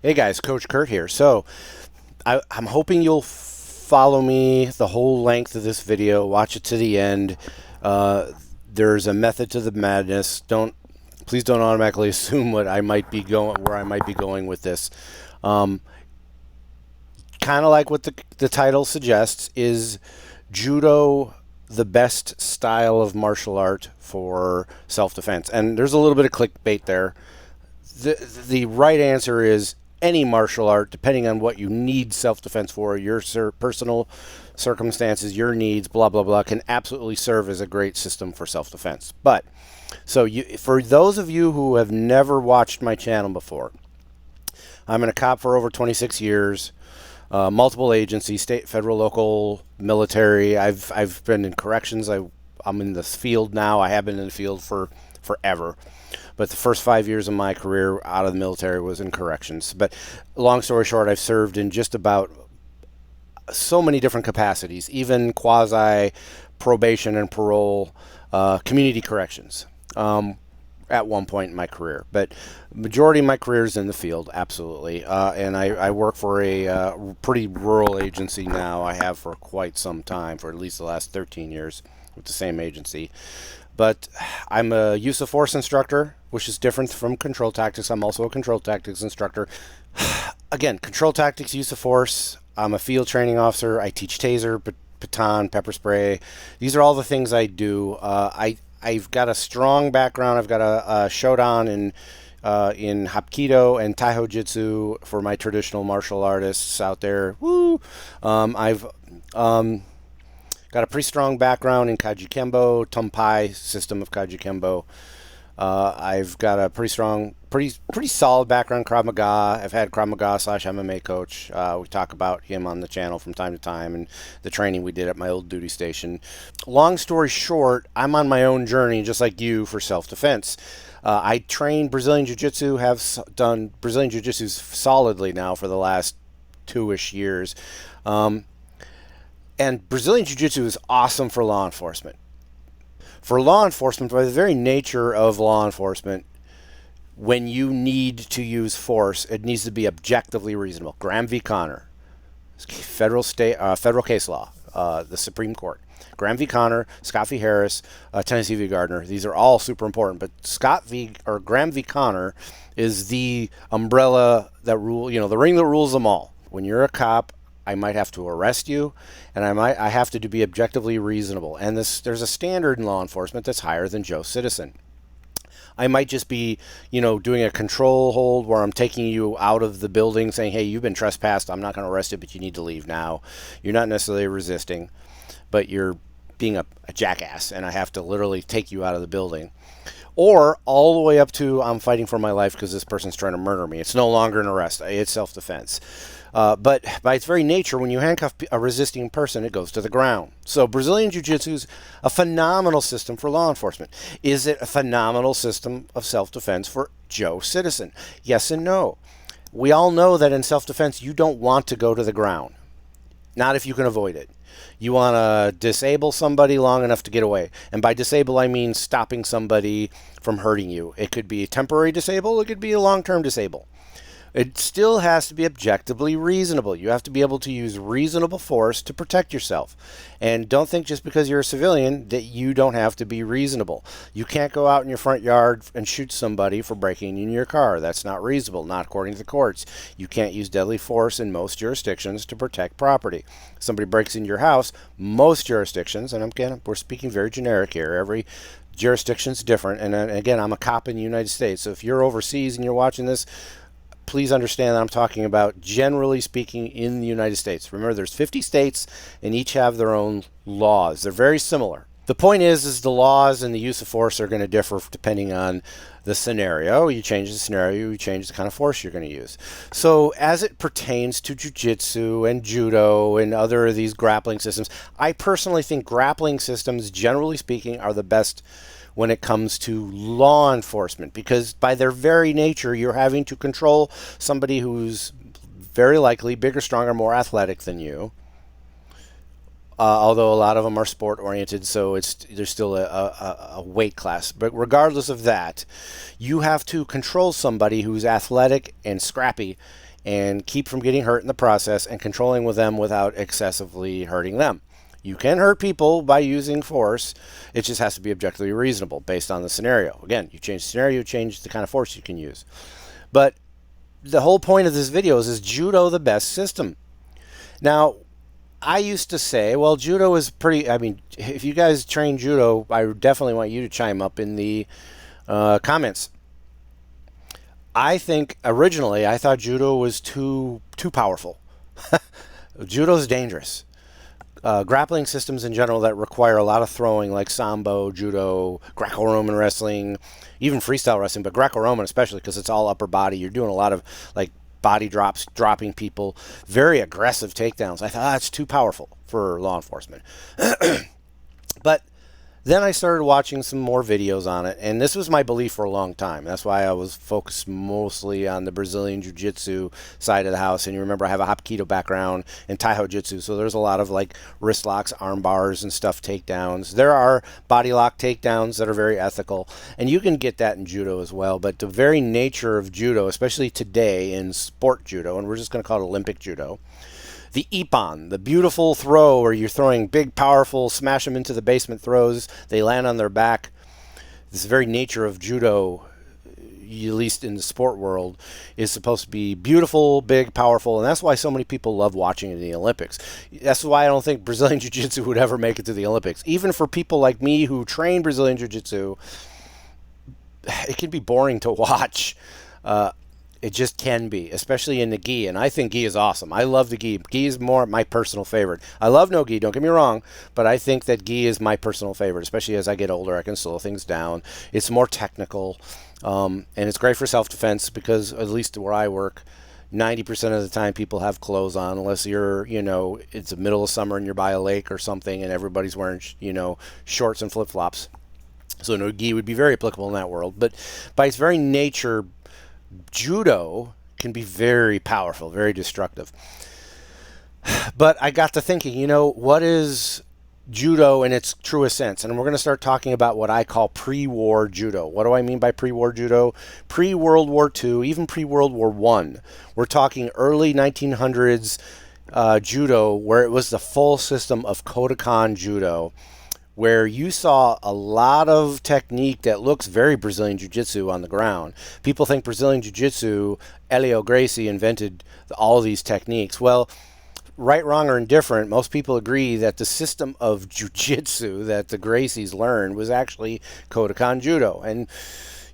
Hey guys, Coach Kurt here. So I'm hoping you'll follow me the whole length of this video. Watch it to the end. There's a method to the madness. Please don't automatically assume where I might be going with this. Kind of like what the title suggests, is Judo the best style of martial art for self-defense? And there's a little bit of clickbait there. The right answer is any martial art, depending on what you need self-defense for, your personal circumstances, your needs, blah, blah, blah, can absolutely serve as a great system for self-defense. But, for those of you who have never watched my channel before, I'm in a cop for over 26 years, multiple agencies, state, federal, local, military. I've been in corrections. I'm in this field now. I have been in the field for forever. But the first 5 years of my career out of the military was in corrections. But long story short, I've served in just about so many different capacities, even quasi probation and parole, community corrections at one point in my career. But majority of my career is in the field, absolutely. And I work for a pretty rural agency now. I have for quite some time, for at least the last 13 years with the same agency. But I'm a use of force instructor, which is different from control tactics. I'm also a control tactics instructor. Again, control tactics, use of force. I'm a field training officer. I teach taser, baton, pepper spray. These are all the things I do. I've got a strong background. I've got a shodan in Hapkido and Taiho Jitsu for my traditional martial artists out there. Woo! I've got a pretty strong background in Kaiju Kembo, Tumpai system of Kaiju Kembo. I've got a pretty strong, pretty solid background in Krav Maga. I've had Krav Maga / MMA coach. We talk about him on the channel from time to time and the training we did at my old duty station. Long story short, I'm on my own journey, just like you, for self-defense. I train Brazilian Jiu-Jitsu, have done Brazilian Jiu-Jitsu solidly now for the last 2-ish years. And Brazilian Jiu-Jitsu is awesome for law enforcement. For law enforcement, by the very nature of law enforcement, when you need to use force, it needs to be objectively reasonable. Graham v. Connor, federal case law, the Supreme Court. Graham v. Connor, Scott v. Harris, Tennessee v. Gardner. These are all super important. But Graham v. Connor is the umbrella that the ring that rules them all. When you're a cop, I might have to arrest you, and I have to be objectively reasonable. And there's a standard in law enforcement that's higher than Joe Citizen. I might just be, doing a control hold where I'm taking you out of the building, saying, hey, you've been trespassed. I'm not going to arrest you, but you need to leave now. You're not necessarily resisting, but you're being a jackass, and I have to literally take you out of the building. Or all the way up to I'm fighting for my life because this person's trying to murder me. It's no longer an arrest. It's self-defense. But by its very nature, when you handcuff a resisting person, it goes to the ground. So Brazilian Jiu-Jitsu is a phenomenal system for law enforcement. Is it a phenomenal system of self-defense for Joe Citizen? Yes and no. We all know that in self-defense, you don't want to go to the ground. Not if you can avoid it. You want to disable somebody long enough to get away. And by disable, I mean stopping somebody from hurting you. It could be a temporary disable. It could be a long-term disable. It still has to be objectively reasonable. You have to be able to use reasonable force to protect yourself. And don't think just because you're a civilian that you don't have to be reasonable. You can't go out in your front yard and shoot somebody for breaking in your car. That's not reasonable, not according to the courts. You can't use deadly force in most jurisdictions to protect property. Somebody breaks in your house, most jurisdictions, and again, we're speaking very generic here, every jurisdiction's different. And again, I'm a cop in the United States, so if you're overseas and you're watching this, please understand that I'm talking about, generally speaking, in the United States. Remember, there's 50 states, and each have their own laws. They're very similar. The point is the laws and the use of force are going to differ depending on the scenario. You change the scenario, you change the kind of force you're going to use. So as it pertains to jiu-jitsu and judo and other of these grappling systems, I personally think grappling systems, generally speaking, are the best when it comes to law enforcement, because by their very nature, you're having to control somebody who's very likely bigger, stronger, more athletic than you. Although a lot of them are sport oriented, so there's still a weight class. But regardless of that, you have to control somebody who's athletic and scrappy and keep from getting hurt in the process and controlling with them without excessively hurting them. You can hurt people by using force. It just has to be objectively reasonable based on the scenario. Again, you change the scenario, you change the kind of force you can use. But the whole point of this video is Judo the best system? Now, I used to say, well, Judo is pretty, I mean, if you guys train Judo, I definitely want you to chime up in the comments. I think originally I thought Judo was too powerful. Judo is dangerous. Grappling systems in general that require a lot of throwing, like Sambo, Judo, Greco-Roman wrestling, even freestyle wrestling, but Greco-Roman especially because it's all upper body. You're doing a lot of like body drops, dropping people, very aggressive takedowns. I thought it's too powerful for law enforcement. But then I started watching some more videos on it, and this was my belief for a long time. That's why I was focused mostly on the Brazilian Jiu-Jitsu side of the house. And you remember I have a Hapkido background and Taiho Jitsu, so there's a lot of like wrist locks, arm bars, and stuff, takedowns. There are body lock takedowns that are very ethical, and you can get that in Judo as well. But the very nature of Judo, especially today in sport Judo, and we're just going to call it Olympic Judo, the ippon, the beautiful throw where you're throwing big, powerful, smash them into the basement throws, they land on their back. This very nature of Judo, at least in the sport world, is supposed to be beautiful, big, powerful, and that's why so many people love watching it in the Olympics. That's why I don't think Brazilian Jiu-Jitsu would ever make it to the Olympics. Even for people like me who train Brazilian Jiu-Jitsu, it can be boring to watch. It just can be, especially in the gi, and I think gi is awesome. I love the gi. Gi is more my personal favorite. I love no gi, don't get me wrong, but I think that gi is my personal favorite, especially as I get older. I can slow things down. It's more technical, and it's great for self-defense because, at least where I work, 90% of the time people have clothes on, unless you're, you know, it's the middle of summer and you're by a lake or something and everybody's wearing, you know, shorts and flip-flops. So no gi would be very applicable in that world. But by its very nature, Judo can be very powerful, very destructive. But I got to thinking, you know, what is Judo in its truest sense? And we're going to start talking about what I call pre-war Judo. What do I mean by pre-war Judo? Pre-World War II, even pre-World War I. We're talking early 1900s Judo, where it was the full system of Kodokan Judo, where you saw a lot of technique that looks very Brazilian Jiu-Jitsu on the ground. People think Brazilian Jiu-Jitsu, Helio Gracie invented all these techniques. Well, right, wrong, or indifferent, most people agree that the system of Jiu-Jitsu that the Gracies learned was actually Kodokan Judo. And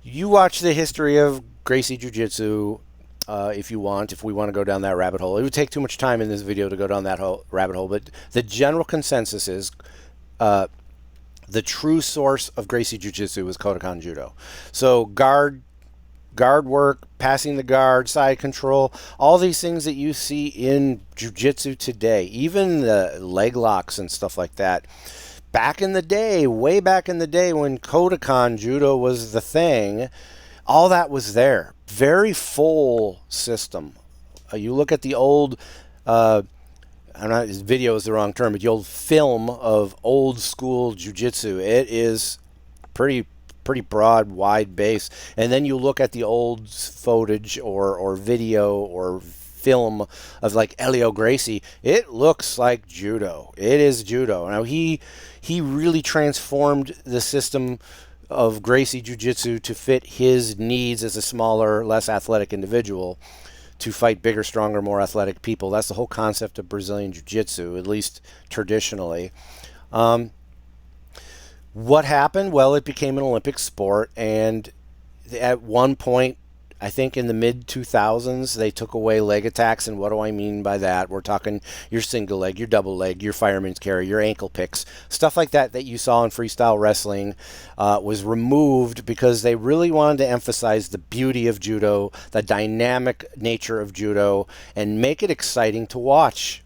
you watch the history of Gracie Jiu-Jitsu if you want, if we want to go down that rabbit hole. It would take too much time in this video to go down that rabbit hole, but the general consensus is the true source of Gracie Jiu-Jitsu was Kodokan Judo. So guard work, passing the guard, side control, all these things that you see in Jiu-Jitsu today, even the leg locks and stuff like that. Back in the day, way back in the day when Kodokan Judo was the thing, all that was there. Very full system. You look at the old video is the wrong term, but the old film of old school jiu-jitsu, it is pretty broad, wide base. And then you look at the old footage or video or film of like Helio Gracie, it looks like Judo. It is Judo. Now he really transformed the system of Gracie Jiu-Jitsu to fit his needs as a smaller, less athletic individual, to fight bigger, stronger, more athletic people. That's the whole concept of Brazilian Jiu-Jitsu, at least traditionally. What happened? Well, it became an Olympic sport, and at one point, I think in the mid-2000s, they took away leg attacks, and what do I mean by that? We're talking your single leg, your double leg, your fireman's carry, your ankle picks, stuff like that that you saw in freestyle wrestling was removed because they really wanted to emphasize the beauty of Judo, the dynamic nature of Judo, and make it exciting to watch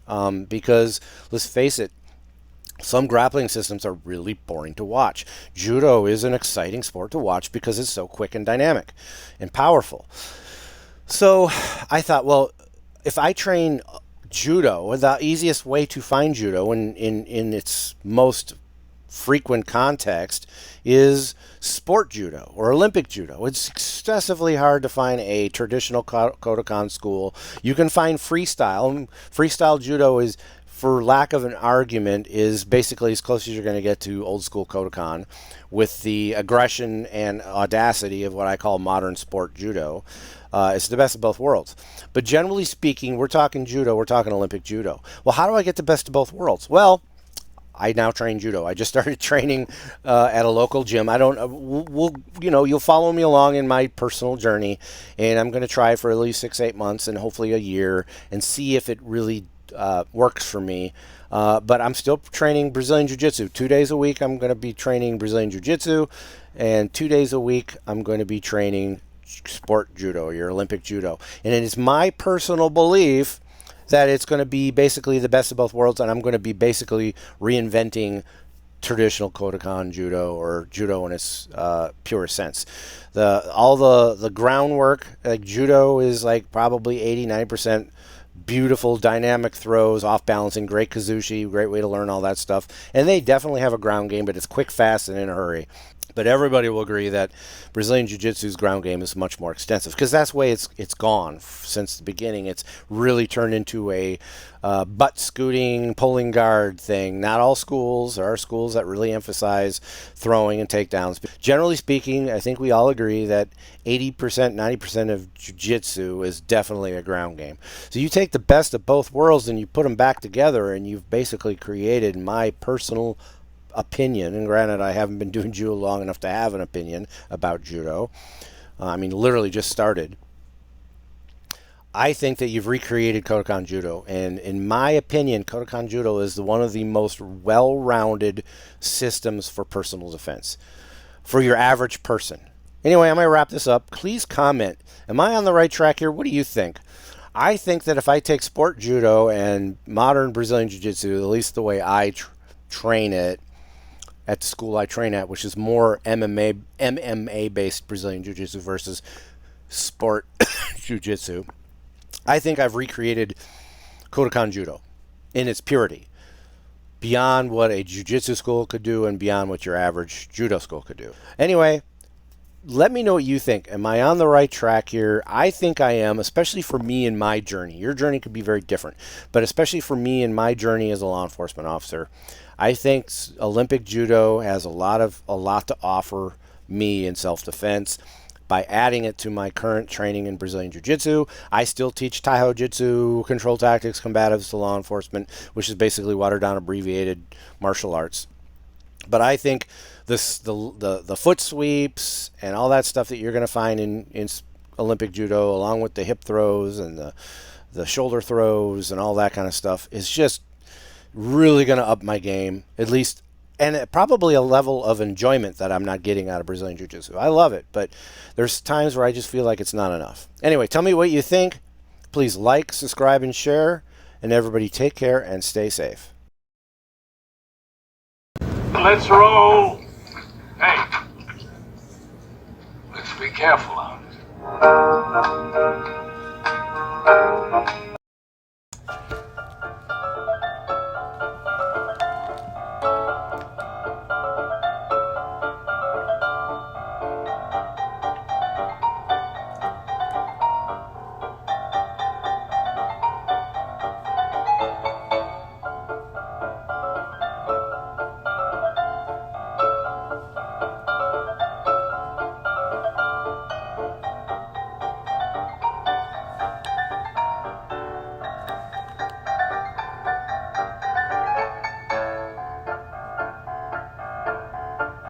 because, let's face it, some grappling systems are really boring to watch. Judo is an exciting sport to watch because it's so quick and dynamic and powerful. So I thought, well, if I train Judo, the easiest way to find Judo in its most frequent context is sport judo or Olympic judo. It's excessively hard to find a traditional Kodokan school. You can find freestyle. Freestyle judo is, for lack of an argument, is basically as close as you're going to get to old school Kodokan, with the aggression and audacity of what I call modern sport judo. It's the best of both worlds. But generally speaking, we're talking judo, we're talking Olympic judo. Well, how do I get the best of both worlds? Well, I now train judo. I just started training at a local gym. I don't. You'll follow me along in my personal journey, and I'm going to try for at least 6-8 months, and hopefully a year, and see if it really works for me. But I'm still training Brazilian Jiu-Jitsu. 2 days a week, I'm going to be training Brazilian Jiu-Jitsu, and 2 days a week, I'm going to be training sport judo, your Olympic judo. And it is my personal belief that it's going to be basically the best of both worlds, and I'm going to be basically reinventing traditional Kodokan judo, or judo in its purest sense. All the groundwork, like judo, is like probably 80-90% beautiful dynamic throws, off balancing, great kazushi, great way to learn all that stuff. And they definitely have a ground game, but it's quick, fast, and in a hurry. But everybody will agree that Brazilian Jiu-Jitsu's ground game is much more extensive, because that's the way it's gone since the beginning. It's really turned into a butt scooting, pulling guard thing. Not all schools. There are schools that really emphasize throwing and takedowns. But generally speaking, I think we all agree that 80%, 90% of Jiu-Jitsu is definitely a ground game. So you take the best of both worlds and you put them back together, and you've basically created my personal opinion, and granted I haven't been doing judo long enough to have an opinion about judo. Literally just started. I think that you've recreated Kodokan Judo, and in my opinion, Kodokan Judo is one of the most well-rounded systems for personal defense for your average person. Anyway, I'm going to wrap this up. Please comment. Am I on the right track here? What do you think? I think that if I take sport judo and modern Brazilian Jiu-Jitsu, at least the way I train it, at the school I train at, which is more MMA-based Brazilian Jiu-Jitsu versus sport Jiu-Jitsu, I think I've recreated Kodokan Judo in its purity, beyond what a Jiu-Jitsu school could do and beyond what your average judo school could do. Anyway, let me know what you think. Am I on the right track here? I think I am, especially for me in my journey. Your journey could be very different, but especially for me in my journey as a law enforcement officer, I think Olympic judo has a lot to offer me in self-defense. By adding it to my current training in Brazilian Jiu-Jitsu, I still teach Taiho Jitsu, control tactics, combatives to law enforcement, which is basically watered-down, abbreviated martial arts. But I think the foot sweeps and all that stuff that you're going to find in Olympic judo, along with the hip throws and the shoulder throws and all that kind of stuff, is just really going to up my game, at least, and probably a level of enjoyment that I'm not getting out of Brazilian Jiu-Jitsu. I love it, but there's times where I just feel like it's not enough. Anyway, tell me what you think. Please like, subscribe, and share. And everybody take care and stay safe. Let's roll. Hey, let's be careful out.